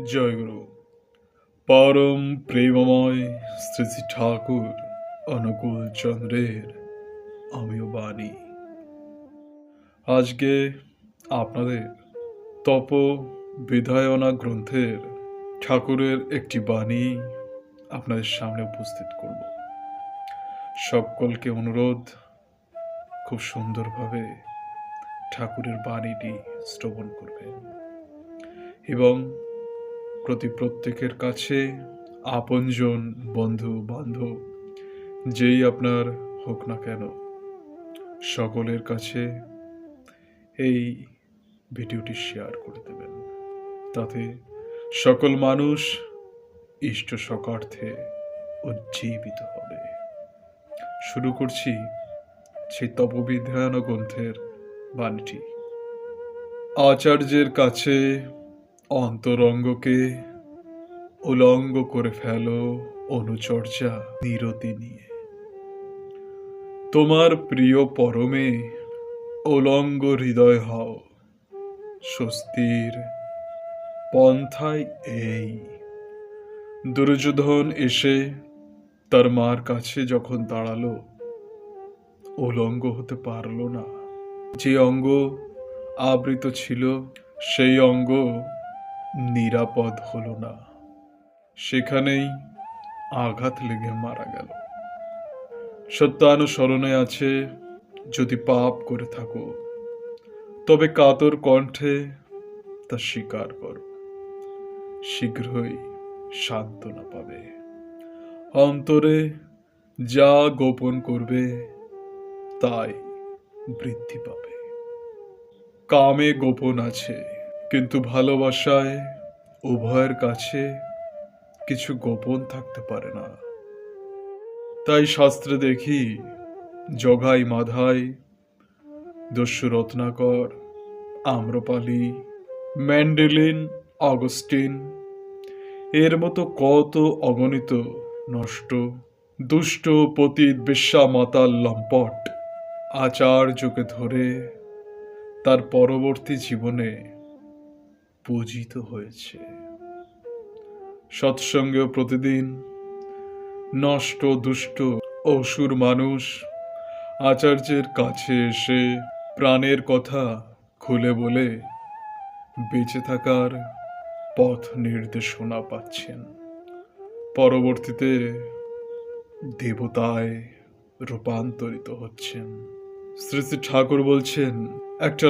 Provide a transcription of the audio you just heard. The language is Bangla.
জয়গুরু পরম প্রেমময় শ্রী শ্রী ঠাকুর অনুকূল চন্দ্রের আমিও বাণী। আজকে আপনাদের তপ বিধায়না গ্রন্থের ঠাকুরের একটি বাণী আপনাদের সামনে উপস্থিত করব। সকলকে অনুরোধ, খুব সুন্দরভাবে ঠাকুরের বাণীটি শ্রবণ করবেন এবং প্রত্যেকের কাছে আপনজন, বন্ধু বান্ধব যেই আপনার হোক না কেন, সকলের কাছে এই ভিডিওটি শেয়ার করে দেবেন। তাতে সকল মানুষ ইষ্ট সকার্থে উজ্জীবিত হবে। শুরু করছি সেই তপবিধায়ন গ্রন্থের বাণীটি। আচার্যের কাছে অন্তরঙ্গকে উলঙ্গ করে ফেলো অনুচর্যা নিরতি নিয়ে। তোমার প্রিয় পরমে উলঙ্গ হৃদয় হও, স্বস্তির পন্থায় এই। দুর্যোধন এসে তার মার কাছে যখন দাঁড়ালো, উলঙ্গ হতে পারল না। যে অঙ্গ আবৃত ছিল সেই অঙ্গ নিরাপদ হলো না, সেখানেই আঘাত লেগে মারা গেল। সত্যানুসরণে আছে, যদি পাপ করে থাকো তবে কাতর কণ্ঠে তা স্বীকার করো, শীঘ্রই সান্ত্বনা পাবে। অন্তরে যা গোপন করবে তাই বৃদ্ধি পাবে। কামে গোপন আছে, কিন্তু ভালোবাসায় উভয়ের কাছে কিছু গোপন থাকতে পারে না। তাই শাস্ত্রে দেখি জগাই মাধাই, দস্যু রত্নাকর, আম্রপালি, ম্যান্ডেলিন, অগস্টিন এর মতো কত অগণিত নষ্ট, দুষ্ট, পতিত, বেশ্যা, মাতাল, লম্পট আচার্যকে ধরে তার পরবর্তী জীবনে পূজিত হয়েছে। সৎসঙ্গেও প্রতিদিন নষ্ট, দুষ্ট, অসুর মানুষ আচার্যের কাছে এসে প্রাণের কথা খুলে বলে বেঁচে থাকার পথ নির্দেশনা পাচ্ছেন। পরবর্তীতে দেবতায় রূপান্তরিত হচ্ছেন। শ্রী শ্রী ঠাকুর বলছেন, একটা